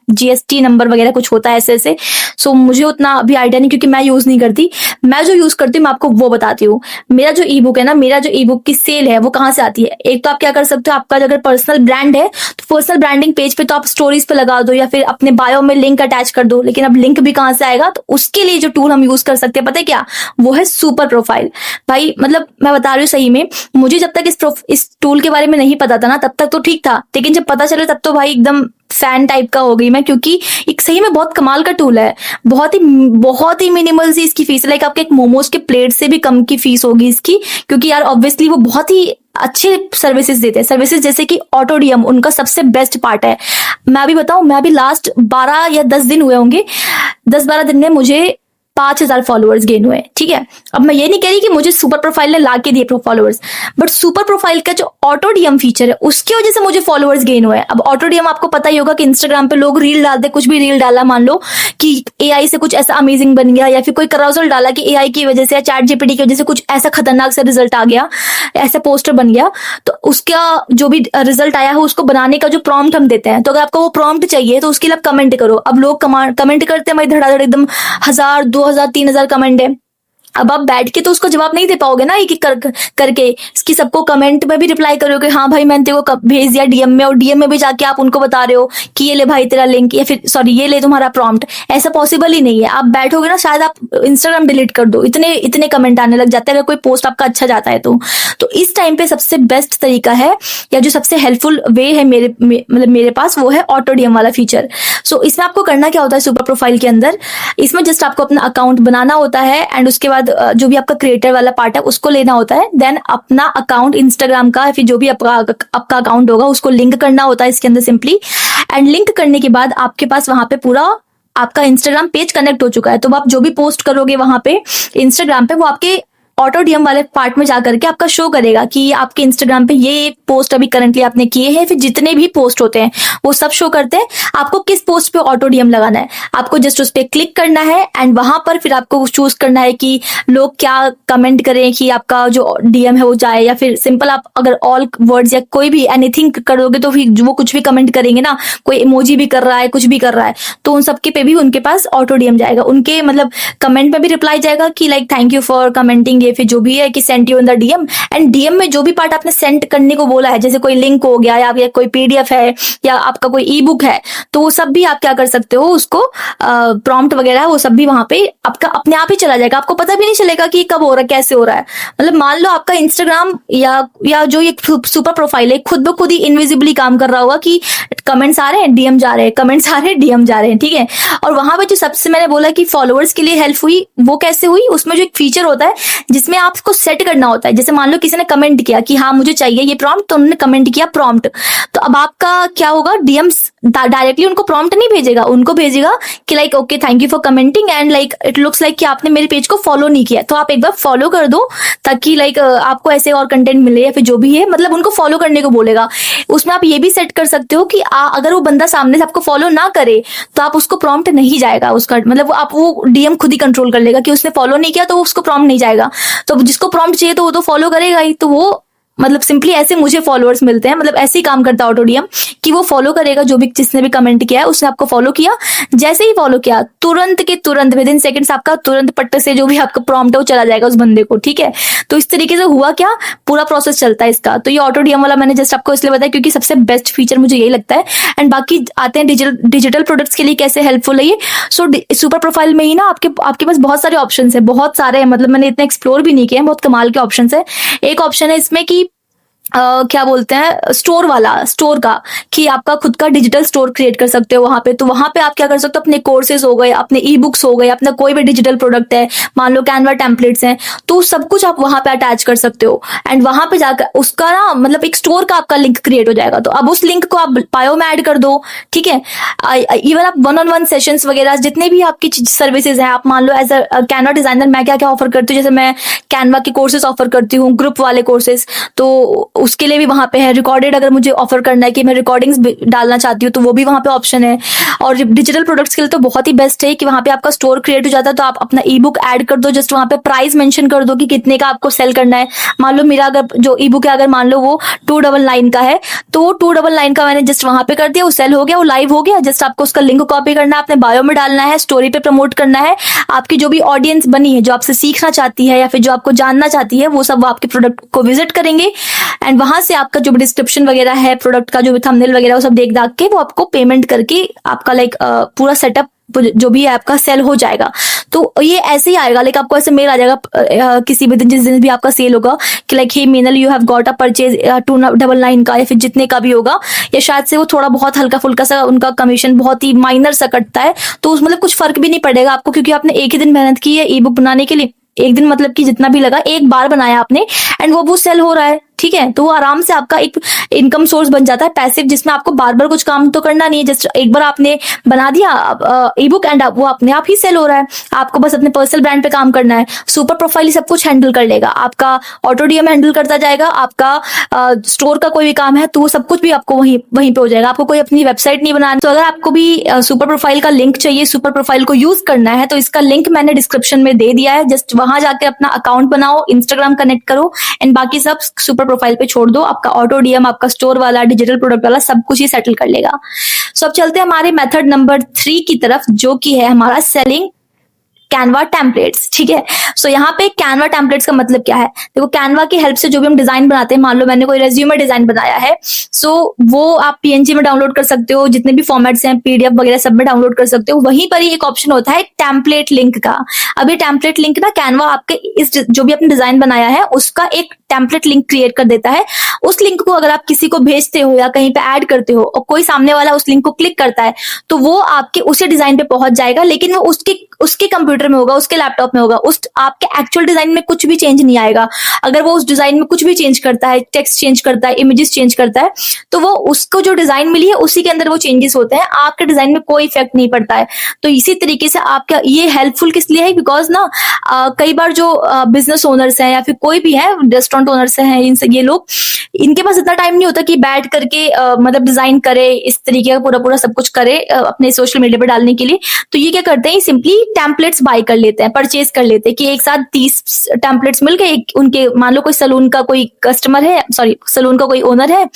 Speaker 1: जीएसटी नंबर वगैरह कुछ होता है ऐसे। सो मुझे उतना अभी आइडिया नहीं क्योंकि मैं यूज नहीं करती। मैं जो यूज करती हूँ मैं आपको वो बताती हूँ। मेरा जो ई बुक है ना, मेरा जो ई बुक की सेल है वो कहाँ से आती है? एक तो आप क्या कर सकते हो, आपका अगर पर्सनल ब्रांड है तो पर्सनल ब्रांडिंग पेज पे तो आप स्टोरीज पे लगा दो या फिर अपने बायो में लिंक अटैच कर दो। लेकिन अब लिंक भी कहाँ से आएगा? तो उसके लिए जो टूल हम यूज कर सकते हैं पता है क्या? वो है सुपर प्रोफाइल। भाई मतलब मैं बता रही हूँ सही में, मुझे जब तक इस टूल के बारे में नहीं पता था ना तब तक तो ठीक था, लेकिन जब पता चले तब तो भाई एकदम फैन टाइप का हो गई मैं, क्योंकि एक सही में बहुत कमाल का टूल है। बहुत ही मिनिमल सी इसकी फीस, लाइक आपके एक मोमोज के प्लेट से भी कम की फीस होगी इसकी, क्योंकि यार ऑब्वियसली वो बहुत ही अच्छे सर्विसेज देते हैं। सर्विसेज जैसे कि ऑटोडीएम उनका सबसे बेस्ट पार्ट है। मैं भी बताऊं, मैं भी लास्ट 12 या 10 दिन हुए होंगे, 10-12 दिन में मुझे 5000 फॉलोअर्स गेन हुए, ठीक है। अब मैं ये नहीं कह रही कि मुझे सुपर प्रोफाइल ने ला के दिए फॉलोअर्स, बट सुपर प्रोफाइल का जो ऑटो डीएम फीचर है उसकी वजह से मुझे फॉलोअर्स गेन हुए। अब ऑटो डीएम आपको पता ही होगा कि इंस्टाग्राम पे लोग रील डालते, कुछ भी रील डाला, मान लो कि एआई से कुछ ऐसा अमेजिंग बन गया या फिर कोई कराउजल डाला कि एआई की वजह से या चैट जीपीटी की वजह से कुछ ऐसा खतरनाक सा रिजल्ट आ गया, ऐसा पोस्टर बन गया, तो उसका जो भी रिजल्ट आया है उसको बनाने का जो प्रॉम्प्ट हम देते हैं, तो अगर आपको वो प्रॉम्प्ट चाहिए तो उसके लिए आप कमेंट करो। अब लोग कमेंट करते हैं भाई धड़ाधड़, एकदम 1000, 2000, 3000 कमेंट है। अब आप बैठ के तो उसको जवाब नहीं दे पाओगे ना एक एक करके, इसकी सबको कमेंट में भी रिप्लाई करोगे, हाँ भाई मैंने तेरे को भेज दिया डीएम में, और डीएम में भी जाके आप उनको बता रहे हो कि ये ले भाई तेरा लिंक, या फिर सॉरी ये ले तुम्हारा प्रॉम्प्ट। ऐसा पॉसिबल ही नहीं है। आप बैठोगे ना शायद आप इंस्टाग्राम डिलीट कर दो, इतने इतने कमेंट आने लग जाते हैं अगर कोई पोस्ट आपका अच्छा जाता है तो इस टाइम पे सबसे बेस्ट तरीका है या जो सबसे हेल्पफुल वे है मेरे पास, वो है ऑटो डीएम वाला फीचर। सो इसमें आपको करना क्या होता है सुपर प्रोफाइल के अंदर, इसमें जस्ट आपको अपना अकाउंट बनाना होता है एंड उसके बाद जो भी आपका क्रिएटर वाला पार्ट है उसको लेना होता है, देन अपना अकाउंट इंस्टाग्राम का फिर जो भी आपका अकाउंट होगा उसको लिंक करना होता है इसके अंदर सिंपली। एंड लिंक करने के बाद आपके पास वहां पे पूरा आपका इंस्टाग्राम पेज कनेक्ट हो चुका है, तो आप जो भी पोस्ट करोगे वहां पे इंस्टाग्राम पे वो आपके ऑटो डीएम वाले पार्ट में जाकर के आपका शो करेगा कि आपके इंस्टाग्राम पे ये पोस्ट अभी करंटली आपने किए हैं, फिर जितने भी पोस्ट होते हैं वो सब शो करते हैं। आपको किस पोस्ट पे ऑटो डीएम लगाना है, आपको जस्ट उस पर क्लिक करना है एंड वहां पर फिर आपको चूज करना है कि लोग क्या कमेंट करें कि आपका जो डीएम है वो जाए, या फिर सिंपल आप अगर ऑल वर्ड्स या कोई भी एनीथिंग करोगे तो फिर वो कुछ भी कमेंट करेंगे ना, कोई इमोजी भी कर रहा है कुछ भी कर रहा है तो उन सबके पे भी उनके पास ऑटो डीएम जाएगा, उनके मतलब कमेंट में भी रिप्लाई जाएगा कि like thank you for commenting, फिर जो भी है कि send you in the DM. And DM में जो भी पार्ट आपने सेंड करने को बोला है, जैसे कोई लिंक हो गया या कोई पीडीएफ है या आपका कोई ई बुक है, तो वो सब भी आप क्या कर सकते हो, उसको प्रॉम्प्ट वगैरह वो सब भी वहां पे आपका अपने आप ही चला जाएगा, आपको पता भी नहीं चलेगा कि कब हो रहा है कैसे हो रहा है। मतलब मान लो आपका इंस्टाग्राम या जो ये सुपर प्रोफाइल है खुद ब खुद ही इनविजिबली काम कर रहा होगा कि कमेंट्स आ रहे हैं डीएम जा रहे हैं, कमेंट्स आ रहे हैं डीएम जा रहे हैं, ठीक है। और वहां पे जो सबसे मैंने बोला कि फॉलोअर्स के लिए हेल्प हुई, वो कैसे हुई, उसमें जो एक फीचर होता है जिसमें आपको सेट करना होता है। जैसे मान लो किसी ने कमेंट किया कि हाँ मुझे चाहिए ये प्रॉम्प्ट, तो उन्होंने कमेंट किया प्रॉम्प्ट, तो अब आपका क्या होगा, डीएम्स डायरेक्टली उनको प्रॉम्प्ट नहीं भेजेगा, उनको भेजेगा कि like okay thank you for commenting and like it looks like कि आपने मेरे पेज को फॉलो नहीं किया, तो आप एक बार फॉलो कर दो ताकि लाइक आपको ऐसे और कंटेंट मिले, या फिर जो भी है मतलब उनको फॉलो करने को बोलेगा। उसमें आप ये भी सेट कर सकते हो कि अगर वो बंदा सामने से आपको फॉलो ना करे तो आप उसको प्रॉम्प्ट नहीं जाएगा, उसका मतलब आप वो डीएम खुद ही कंट्रोल कर लेगा कि उसने फॉलो नहीं किया तो उसको प्रॉम्प्ट नहीं जाएगा। तो जिसको प्रॉम्प्ट चाहिए तो वो तो फॉलो करेगा ही, तो वो मतलब सिंपली ऐसे मुझे फॉलोअर्स मिलते हैं, मतलब ऐसे ही काम करता है ऑटोडीएम कि वो फॉलो करेगा जो भी जिसने भी कमेंट किया है उसने आपको फॉलो किया, जैसे ही फॉलो किया तुरंत के तुरंत विद इन सेकंड्स आपका तुरंत पट्टे से जो भी आपका प्रॉम्प्ट है वो चला जाएगा उस बंदे को, ठीक है। तो इस तरीके से हुआ क्या, पूरा प्रोसेस चलता है इसका। तो ये ऑटोडीएम वाला मैंने जस्ट आपको इसलिए बताया क्योंकि सबसे बेस्ट फीचर मुझे यही लगता है। एंड बाकी आते हैं डिजिटल प्रोडक्ट्स के लिए कैसे हेल्पफुल है ये। सो सुपर प्रोफाइल में ही ना आपके पास बहुत सारे ऑप्शन है, बहुत सारे हैं, मतलब मैंने इतने एक्सप्लोर भी नहीं किए हैं, बहुत कमाल के ऑप्शन है। एक ऑप्शन है इसमें कि क्या बोलते हैं स्टोर वाला, स्टोर का, कि आपका खुद का डिजिटल स्टोर क्रिएट कर सकते हो वहां पे। तो वहां पे आप क्या कर सकते हो, अपने कोर्सेज हो गए, अपने ई बुक्स हो गए, अपना कोई भी डिजिटल प्रोडक्ट है, मान लो कैनवा टेम्पलेट्स हैं, तो सब कुछ आप वहां पे अटैच कर सकते हो। एंड वहां पे जाकर उसका ना मतलब एक स्टोर का आपका लिंक क्रिएट हो जाएगा। तो अब उस लिंक को आप बायो में ऐड कर दो, ठीक है। इवन आप वन सेशंस वगैरह जितने भी आपकी सर्विसेज हैं, आप मान लो एज अ कैनवा डिजाइनर मैं क्या क्या ऑफर करती हूँ, जैसे मैं कैनवा के कोर्सेज ऑफर करती हूँ, ग्रुप वाले कोर्सेज, तो उसके लिए भी वहां पे है। रिकॉर्डेड अगर मुझे ऑफर करना है कि मैं रिकॉर्डिंग्स डालना चाहती हूँ तो वो भी वहां पे ऑप्शन है। और डिजिटल प्रोडक्ट्स के लिए तो बहुत ही बेस्ट है कि वहां पे आपका स्टोर क्रिएट हो जाता है, तो आप अपना ई बुक ऐड कर दो, जस्ट वहां पे प्राइस मेंशन कर दो कि कितने का आपको सेल करना है। मान लो मेरा अगर जो ई बुक है अगर मान लो वो 299 का है, तो वो 299 का मैंने जस्ट वहां पे कर दिया, वो सेल हो गया, वो लाइव हो गया। जस्ट आपको उसका लिंक कॉपी करना है, अपने बायो में डालना है, स्टोरी पे प्रमोट करना है। आपकी जो भी ऑडियंस बनी है, जो आपसे सीखना चाहती है या फिर जो आपको जानना चाहती है, वो सब आपके प्रोडक्ट को विजिट करेंगे। एंड वहां से आपका जो डिस्क्रिप्शन वगैरह है, प्रोडक्ट का जो भी थंबनेल वगैरह वो सब देख दाख के वो आपको पेमेंट करके आपका लाइक पूरा सेटअप जो भी है आपका सेल हो जाएगा। तो ये ऐसे ही आएगा, लाइक आपको ऐसे मेल आ जाएगा किसी भी दिन, जिस दिन भी आपका सेल होगा कि like hey Meenal you have got a purchase 299 का, या फिर जितने का भी होगा, या शायद से वो थोड़ा बहुत हल्का फुल्का सा उनका कमीशन बहुत ही माइनर सा कटता है, तो उस मतलब कुछ फर्क भी नहीं पड़ेगा आपको, क्योंकि आपने एक ही दिन मेहनत की है ई बुक बनाने के लिए। एक दिन मतलब कि जितना भी लगा, एक बार बनाया आपने एंड वो सेल हो रहा है, ठीक है। तो वो आराम से आपका एक इनकम सोर्स बन जाता है पैसिव, जिसमें आपको बार बार कुछ काम तो करना नहीं है। जस्ट एक बार आपने बना दिया ई बुक एंड वो अपने आप ही सेल हो रहा है। आपको बस अपने पर्सनल ब्रांड पे काम करना है। सुपर प्रोफाइल सब कुछ हैंडल कर लेगा, आपका ऑटोडीएम हैंडल करता जाएगा, आपका स्टोर का कोई भी काम है तो वो सब कुछ भी आपको वहीं वहीं पे हो जाएगा। आपको कोई अपनी वेबसाइट नहीं बनानी। तो अगर आपको भी सुपर प्रोफाइल का लिंक चाहिए, सुपर प्रोफाइल को यूज करना है, तो इसका लिंक मैंने डिस्क्रिप्शन में दे दिया है। जस्ट वहां जाके अपना अकाउंट बनाओ, इंस्टाग्राम कनेक्ट करो एंड बाकी सब सुपर प्रोफाइल पे छोड़ दो। आपका ऑटोडीएम, आपका स्टोर वाला, डिजिटल प्रोडक्ट वाला सब कुछ ही सेटल कर लेगा। सो अब चलते हैं हमारे मेथड नंबर 3 की तरफ, जो कि है हमारा सेलिंग कैनवा टेम्पलेट्स, ठीक है। सो यहाँ पे कैनवा टेम्पलेट्स का मतलब क्या है, देखो कैनवा की हेल्प से जो भी हम डिजाइन बनाते हैं, मान लो मैंने कोई रेज्यूमे डिजाइन बनाया है, सो वो आप पीएनजी में डाउनलोड कर सकते हो, जितने भी फॉर्मेट्स हैं पीडीएफ वगैरह सब में डाउनलोड कर सकते हो। वहीं पर ही एक ऑप्शन होता है टेम्पलेट लिंक का। अब ये टेम्पलेट लिंक ना कैनवा आपके इस जो भी आपने डिजाइन बनाया है उसका एक टेम्पलेट लिंक क्रिएट कर देता है। उस लिंक को अगर आप किसी को भेजते हो या कहीं पे ऐड करते हो और कोई सामने वाला उस लिंक को क्लिक करता है, तो वो आपके उसी डिजाइन पे पहुंच जाएगा, लेकिन वो उसके कंप्यूटर में होगा, उसके लैपटॉप में होगा। उस आपके एक्चुअल डिजाइन में कुछ भी चेंज नहीं आएगा। अगर वो उस डिजाइन में कुछ भी चेंज करता है, टेक्स्ट चेंज करता है, इमेजेस चेंज करता है, तो वो उसको जो डिजाइन मिली है उसी के अंदर वो चेंजेस होते हैं, आपके डिजाइन में कोई इफेक्ट नहीं पड़ता है। तो इसी तरीके से आपका ये हेल्पफुल किस लिए है, बिकॉज ना कई बार जो बिजनेस ओनर्स हैं या फिर कोई भी है, रेस्टोरेंट ओनर्स हैं, ये लोग, इनके पास इतना टाइम नहीं होता कि बैठ करके मतलब डिजाइन करे, इस तरीके का पूरा पूरा सब कुछ करे अपने सोशल मीडिया पे डालने के लिए। तो ये क्या करते हैं, सिंपली टेम्पलेट्स बाय कर लेते हैं, परचेज कर लेते हैं कि एक साथ 30 टेम्पलेट्स मिल गए उनके। मान लो कोई सलून का कोई कस्टमर है, सॉरी सलून का कोई ओनर है,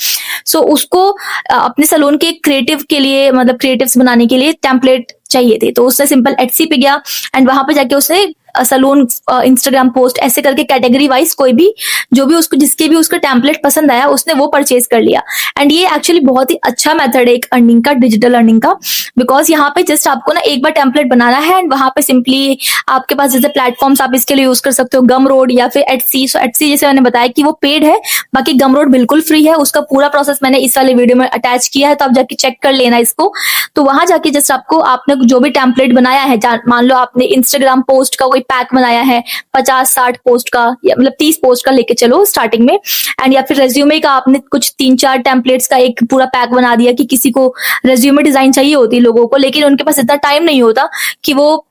Speaker 1: सो उसको अपने सलून के क्रिएटिव के लिए, मतलब क्रिएटिव्स बनाने के लिए टेम्पलेट चाहिए थे। तो उससे सिंपल एटसी पे गया एंड वहां पे जाके उसने सलून इंस्टाग्राम पोस्ट ऐसे करके कैटेगरी वाइज कोई भी जो भी उसको जिसके भी उसका टेम्पलेट पसंद आया उसने वो परचेज कर लिया। एंड ये एक्चुअली बहुत ही अच्छा मेथड है एक अर्निंग का, डिजिटल अर्निंग का, बिकॉज यहाँ पे जस्ट आपको ना एक बार टेम्पलेट बनाना है एंड वहां पे सिंपली आपके पास जैसे प्लेटफॉर्म्स आप इसके लिए यूज कर सकते हो, गमरोड या फिर एटसी। सो एटसी जैसे मैंने बताया कि वो पेड है, बाकी गमरोड बिल्कुल फ्री है। उसका पूरा प्रोसेस मैंने इस वाले वीडियो में अटैच किया है, तो आप जाके चेक कर लेना इसको। तो वहां जाके जस्ट आपको आपने जो भी टेम्पलेट बनाया है, मान लो आपने इंस्टाग्राम पोस्ट का कोई पैक बनाया है 50-60 पोस्ट का, या मतलब 30 पोस्ट का लेके चलो स्टार्टिंग में, एंड या फिर रेज्यूमे का आपने कुछ 3-4 टेम्पलेट्स का एक पूरा पैक बना दिया कि किसी को रेज्यूमे डिजाइन चाहिए होती है लोगों को, लेकिन उनके पास इतना टाइम नहीं होता कि वो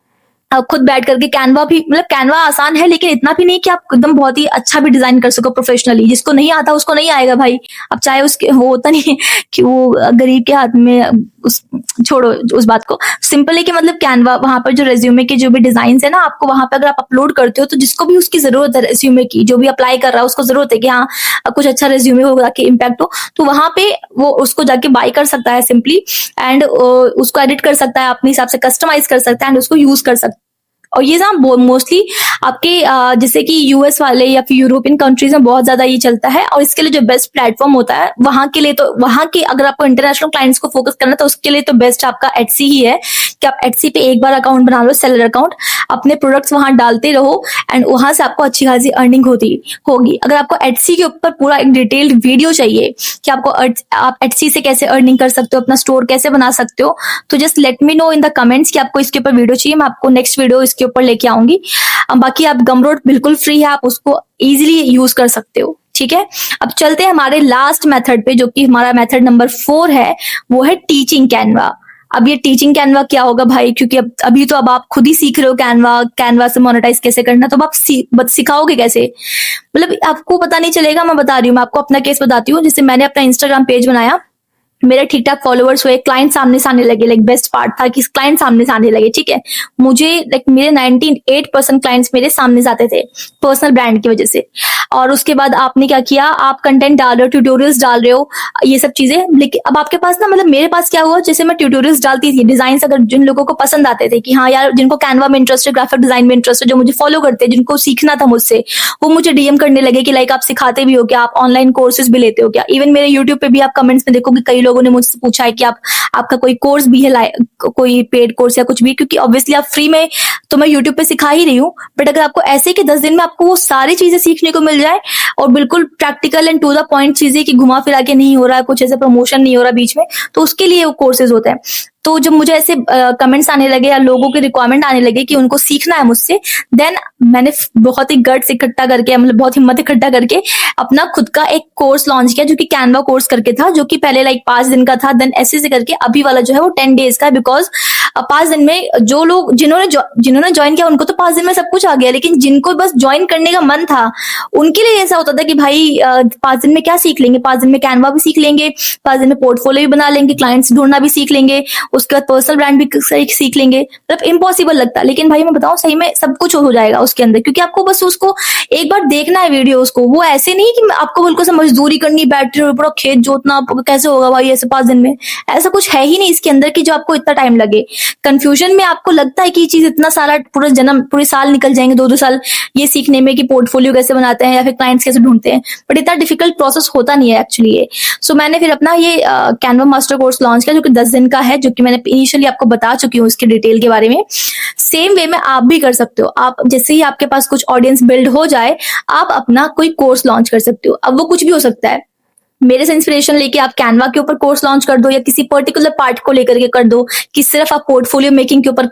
Speaker 1: आप खुद बैठ करके कैनवा भी, मतलब कैनवा आसान है लेकिन इतना भी नहीं कि आप एकदम बहुत ही अच्छा भी डिजाइन कर सको प्रोफेशनली। जिसको नहीं आता उसको नहीं आएगा भाई। अब चाहे उसके, वो होता नहीं है कि वो गरीब के हाथ में, उस छोड़ो उस बात को। सिंपल है कि मतलब कैनवा, वहां पर जो रेज्यूमे के जो भी डिजाइन है ना, आपको वहां पर अगर आप अपलोड करते हो तो जिसको भी उसकी जरूरत है रेज्यूमे की, जो भी अप्लाई कर रहा है उसको जरूरत है कि हाँ कुछ अच्छा रेज्यूमे होगा कि इम्पैक्ट हो, तो वहां पे वो उसको जाके बाय कर सकता है सिंपली। एंड उसको एडिट कर सकता है, अपने हिसाब से कस्टमाइज कर सकता है एंड उसको यूज कर सकता है। और ये ना मोस्टली आपके जैसे कि यूएस वाले या फिर यूरोपियन कंट्रीज में बहुत ज्यादा ये चलता है। और इसके लिए जो बेस्ट प्लेटफॉर्म होता है वहां के लिए, तो वहां के अगर आपको इंटरनेशनल क्लाइंट्स को फोकस करना है तो उसके लिए तो बेस्ट आपका एटसी ही है कि आप एटसी पे एक बार अकाउंट बना लो, सेलर अकाउंट, अपने प्रोडक्ट्स वहां डालते रहो एंड वहां से आपको अच्छी खासी अर्निंग होगी। अगर आपको एटसी के ऊपर पूरा एक डिटेल्ड वीडियो चाहिए कि आपको आप एटसी से कैसे अर्निंग कर सकते हो, अपना स्टोर कैसे बना सकते हो, तो just let me know in the comments कि आपको इसके ऊपर वीडियो चाहिए। मैं आपको नेक्स्ट वीडियो इसके ऊपर लेके आऊंगी। बाकी आप गमरोड बिल्कुल फ्री है, आप उसको इजीली यूज कर सकते हो। ठीक है, अब चलते हैं हमारे लास्ट मेथड पे, जो कि हमारा मेथड नंबर 4 है, वो है टीचिंग कैनवा। अब ये टीचिंग कैनवा क्या होगा भाई, क्योंकि अभी तो अब आप खुद ही सीख रहे हो कैनवा से मोनेटाइज कैसे करना, तो अब आप सिखाओगे कैसे, मतलब आपको पता नहीं चलेगा। मैं बता रही हूँ, मैं आपको अपना केस बताती हूँ। जैसे मैंने अपना इंस्टाग्राम पेज बनाया, मेरे ठीक ठाक फॉलोअर्स हुए, क्लाइंट सामने से आने लगे। लाइक बेस्ट पार्ट था कि क्लाइंट सामने से आने लगे। ठीक है, मुझे लाइक मेरे 98% क्लाइंट्स मेरे सामने से आते थे पर्सनल ब्रांड की वजह से। और उसके बाद आपने क्या किया, आप कंटेंट डाल रहे हो, ट्यूटोरियल्स डाल रहे हो, ये सब चीजें। लेकिन अब आपके पास ना, मतलब मेरे पास क्या हुआ, जैसे मैं ट्यूटोरियल्स डालती थी, डिजाइन अगर जिन लोगों को पसंद आते थे कि हाँ यार जिनको कैनवा में इंटरेस्ट है, ग्राफिक डिजाइन में इंटरेस्ट है, जो मुझे फॉलो करते हैं, जिनको सीखना था मुझसे, वो मुझे डीएम करने लगे कि लाइक आप सिखाते भी हो क्या, आप ऑनलाइन कोर्सेज भी लेते हो क्या। इवन मेरे यूट्यूब पे भी आप कमेंट्स में देखोगे कई लोगों ने मुझसे पूछा है कि आपका कोई कोर्स भी है, कोई पेड कोर्स या कुछ भी, क्योंकि ऑब्वियसली आप फ्री में तो मैं यूट्यूब पे सिखा ही रही हूँ। बट अगर आपको ऐसे कि 10 दिन में आपको वो सारी चीजें सीखने को मिल जाए और बिल्कुल practical and to the point चीजें, कि घुमा फिरा के नहीं हो रहा है, कुछ ऐसा प्रमोशन नहीं हो रहा बीच में, तो उसके लिए वो कोर्सेज होते हैं। तो जब मुझे ऐसे कमेंट्स आने लगे या लोगों के रिक्वायरमेंट आने लगे कि उनको सीखना है मुझसे, देन मैंने बहुत ही गट्स इकट्ठा करके, मतलब बहुत हिम्मत इकट्ठा करके अपना खुद का एक कोर्स लॉन्च किया, जो कि कैनवा कोर्स करके था, जो कि पहले लाइक 5 दिन का था। देन ऐसे से करके अभी वाला जो है वो 10 डेज का है। बिकॉज 5 दिन में जो लोग जिन्होंने ज्वाइन किया उनको तो 5 दिन में सब कुछ आ गया, लेकिन जिनको बस ज्वाइन करने का मन था उनके लिए ऐसा होता था कि भाई 5 दिन में क्या सीख लेंगे, 5 दिन में कैनवा भी सीख लेंगे, 5 दिन में पोर्टफोलियो भी बना लेंगे, क्लाइंट्स ढूंढना भी सीख लेंगे, उसके बाद पर्सनल ब्रांड भी सीख लेंगे। मतलब इम्पॉसिबल लगता, लेकिन भाई मैं बताऊं सही में सब कुछ हो जाएगा उसके अंदर, क्योंकि आपको बस उसको एक बार देखना है वीडियोस को। वो ऐसे नहीं कि आपको बिल्कुल से मजदूरी करनी, बैठ रहे हो पूरा खेत जोतना, कैसे होगा भाई ऐसे 5 दिन में, ऐसा कुछ है ही नहीं इसके अंदर कि जो आपको इतना टाइम लगे। कंफ्यूजन में आपको लगता है कि ये चीज इतना सारा पूरे साल निकल जाएंगे, 2-2 साल ये सीखने में कि पोर्टफोलियो कैसे बनाते हैं या फिर क्लाइंट्स कैसे ढूंढते हैं, बट इतना डिफिकल्ट प्रोसेस होता नहीं है एक्चुअली ये। सो मैंने फिर अपना ये कैनवा मास्टर कोर्स लॉन्च किया, जो कि 10 दिन का है, जो कि मैंने इनिशियली आपको बता चुकी हूँ इसके डिटेल के बारे में। सेम वे में आप भी कर सकते हो। आप जैसे ही आपके पास कुछ ऑडियंस बिल्ड हो जाए, आप अपना कोई कोर्स लॉन्च कर सकते हो। अब वो कुछ भी हो सकता है, मेरे से इंस्पिरेशन लेके आप कैनवा के ऊपर कोर्स लॉन्च कर दो, या किसी पर्टिकुलर पार्ट को लेकर के कर दो कि सिर्फ आप पोर्टफोलियो मेकिंग के ऊपर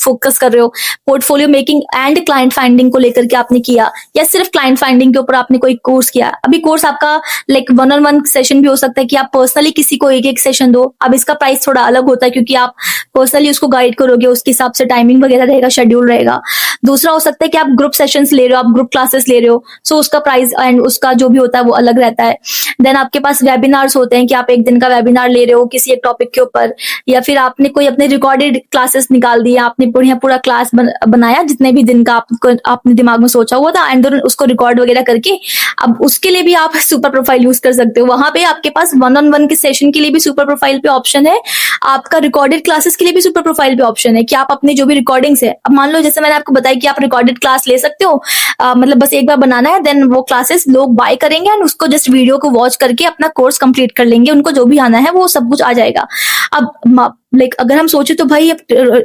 Speaker 1: फोकस कर रहे हो, portfolio making and client finding को लेकर के आपने किया, या सिर्फ क्लाइंट फाइंडिंग के ऊपर आपने कोई कोर्स किया। अभी कोर्स आपका लाइक 1-on-1 सेशन भी हो सकता है कि आप पर्सनली किसी को एक सेशन दो। अब इसका प्राइस थोड़ा अलग होता है, क्योंकि आप पर्सनली उसको गाइड करोगे, उसके हिसाब से टाइमिंग वगैरह रहेगा, शेड्यूल रहेगा। दूसरा हो सकता है कि आप ग्रुप सेशंस ले रहे हो, आप ग्रुप क्लासेस ले रहे हो, सो उसका प्राइस एंड उसका जो भी होता है वो अलग रहता है। देन आपके पास वेबिनार्स होते हैं कि आप एक दिन का वेबिनार ले रहे हो किसी एक टॉपिक के ऊपर, या फिर आपने कोई अपने रिकॉर्डेड क्लासेस निकाल दिए, आपने बढ़िया पूरा क्लास बनाया जितने भी दिन का आपने दिमाग में सोचा हुआ था, एंड उसको रिकॉर्ड वगैरह करके अब उसके लिए भी आप सुपर प्रोफाइल यूज कर सकते हो। वहां पे आपके पास 1-on-1 के सेशन के लिए भी सुपर प्रोफाइल पे ऑप्शन है, आपका रिकॉर्डेड क्लासेस के लिए भी सुपर प्रोफाइल पे ऑप्शन है कि आप अपनी जो भी रिकॉर्डिंग्स है, अब मान लो जैसे मैंने आपको बताया कि आप रिकॉर्डेड क्लास ले सकते हो, मतलब बस एक बार बनाना है, देन वो क्लासेस लोग बाय करेंगे एंड उसको जस्ट वीडियो को वॉच करके अपना कोर्स कंप्लीट कर लेंगे, उनको जो भी आना है वो सब कुछ आ जाएगा। अब लाइक अगर हम सोचे तो भाई अब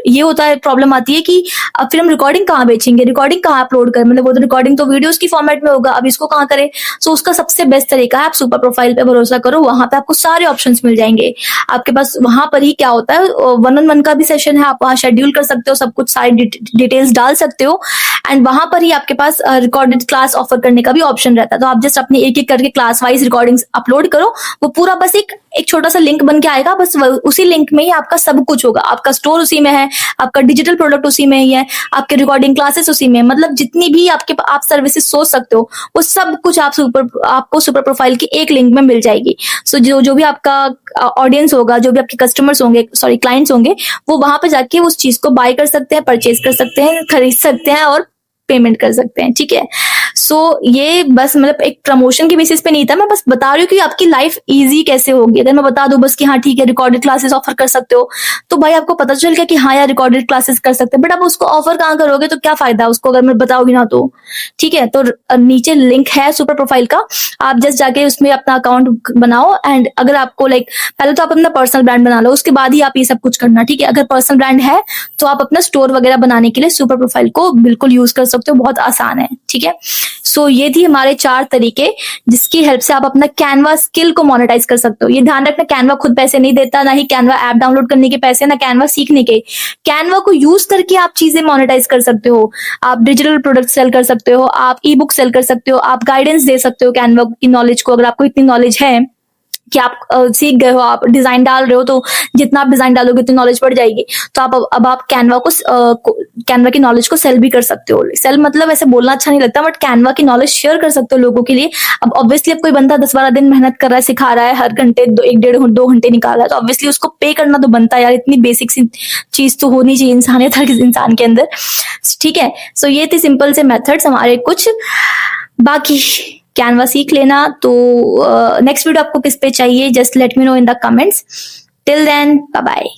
Speaker 1: ये होता है, प्रॉब्लम आती है कि अब फिर हम रिकॉर्डिंग कहाँ बेचेंगे, रिकॉर्डिंग कहाँ अपलोड करें, मतलब वो तो रिकॉर्डिंग तो वीडियोस की फॉर्मेट में होगा, अब इसको कहाँ करें। सो उसका सबसे बेस्ट तरीका है आप सुपर प्रोफाइल पे भरोसा करो, वहां पे आपको सारे ऑप्शंस मिल जाएंगे। आपके पास वहां पर ही क्या होता है, 1-on-1 का भी सेशन है, आप वहां शेड्यूल कर सकते हो, सब कुछ सारी डिटेल्स डाल सकते हो, एंड वहां पर ही आपके पास रिकॉर्डेड क्लास ऑफर करने का भी ऑप्शन रहता है। तो आप जस्ट अपनी एक एक करके क्लास वाइज रिकॉर्डिंग्स अपलोड करो, वो पूरा बस एक छोटा सा लिंक बन के आएगा, बस उसी लिंक में ही आपका सब कुछ होगा, आपका स्टोर उसी में है, आपका डिजिटल प्रोडक्ट उसी में ही है, आपके रिकॉर्डिंग क्लासेस उसी में, मतलब जितनी भी आप सर्विसेज सोच सकते हो वो सब कुछ आपको सुपर प्रोफाइल की एक लिंक में मिल जाएगी। सो जो जो भी आपका ऑडियंस होगा, जो भी आपके कस्टमर्स होंगे, सॉरी क्लाइंट्स होंगे, वो वहां पे जाके उस चीज को बाय कर सकते हैं, परचेज कर सकते हैं, खरीद सकते हैं और पेमेंट कर सकते हैं। ठीक है, सो ये बस मतलब एक प्रमोशन के बेसिस पे नहीं था, मैं बस बता रही हूँ कि आपकी लाइफ इजी कैसे होगी। अगर मैं बता दूं बस कि हाँ ठीक है रिकॉर्डेड क्लासेस ऑफर कर सकते हो, तो भाई आपको पता चल गया कि हाँ यार रिकॉर्डेड क्लासेस कर सकते हैं, बट आप उसको ऑफर कहाँ करोगे, तो क्या फायदा उसको अगर मैं बताऊंगी ना तो। ठीक है, तो नीचे लिंक है सुपर प्रोफाइल का, आप जस्ट जाके उसमें अपना अकाउंट बनाओ, एंड अगर आपको लाइक पहले तो आप अपना पर्सनल ब्रांड बना लो, उसके बाद ही आप ये सब कुछ करना। ठीक है, अगर पर्सनल ब्रांड है तो आप अपना स्टोर वगैरह बनाने के लिए सुपर प्रोफाइल को बिल्कुल यूज कर सकते हो, बहुत आसान है। ठीक है, सो ये थी हमारे 4 तरीके जिसकी हेल्प से आप अपना कैनवा स्किल को मोनेटाइज कर सकते हो। ये ध्यान रखना, कैनवा खुद पैसे नहीं देता, ना ही कैनवा ऐप डाउनलोड करने के पैसे, ना कैनवा सीखने के। कैनवा को यूज करके आप चीजें मोनेटाइज कर सकते हो, आप डिजिटल प्रोडक्ट सेल कर सकते हो, आप ई बुक सेल कर सकते हो, आप गाइडेंस दे सकते हो कैनवा की नॉलेज को, अगर आपको इतनी नॉलेज है कि आप सीख गए हो, आप डिजाइन डाल रहे हो, तो जितना आप डिजाइन डालोगे उतनी नॉलेज बढ़ जाएगी। तो अब आप कैनवा कैनवा की नॉलेज को सेल भी कर सकते हो। सेल मतलब ऐसे बोलना अच्छा नहीं लगता, बट कैनवा की नॉलेज शेयर कर सकते हो लोगों के लिए। अब ऑब्वियसली अब कोई बंदा 10-12 दिन मेहनत कर रहा है, सिखा रहा है, हर घंटे 1-1.5-2 घंटे निकाल रहा है, तो ऑब्वियसली उसको पे करना तो बनता है यार, इतनी बेसिक सी चीज तो होनी चाहिए इंसानियत हर इंसान के अंदर। ठीक है, सो ये थे सिंपल से मेथड्स हमारे कुछ। बाकी कैनवा सीख लेना। तो नेक्स्ट वीडियो आपको किस पे चाहिए, just let me know in the comments. Till then bye bye.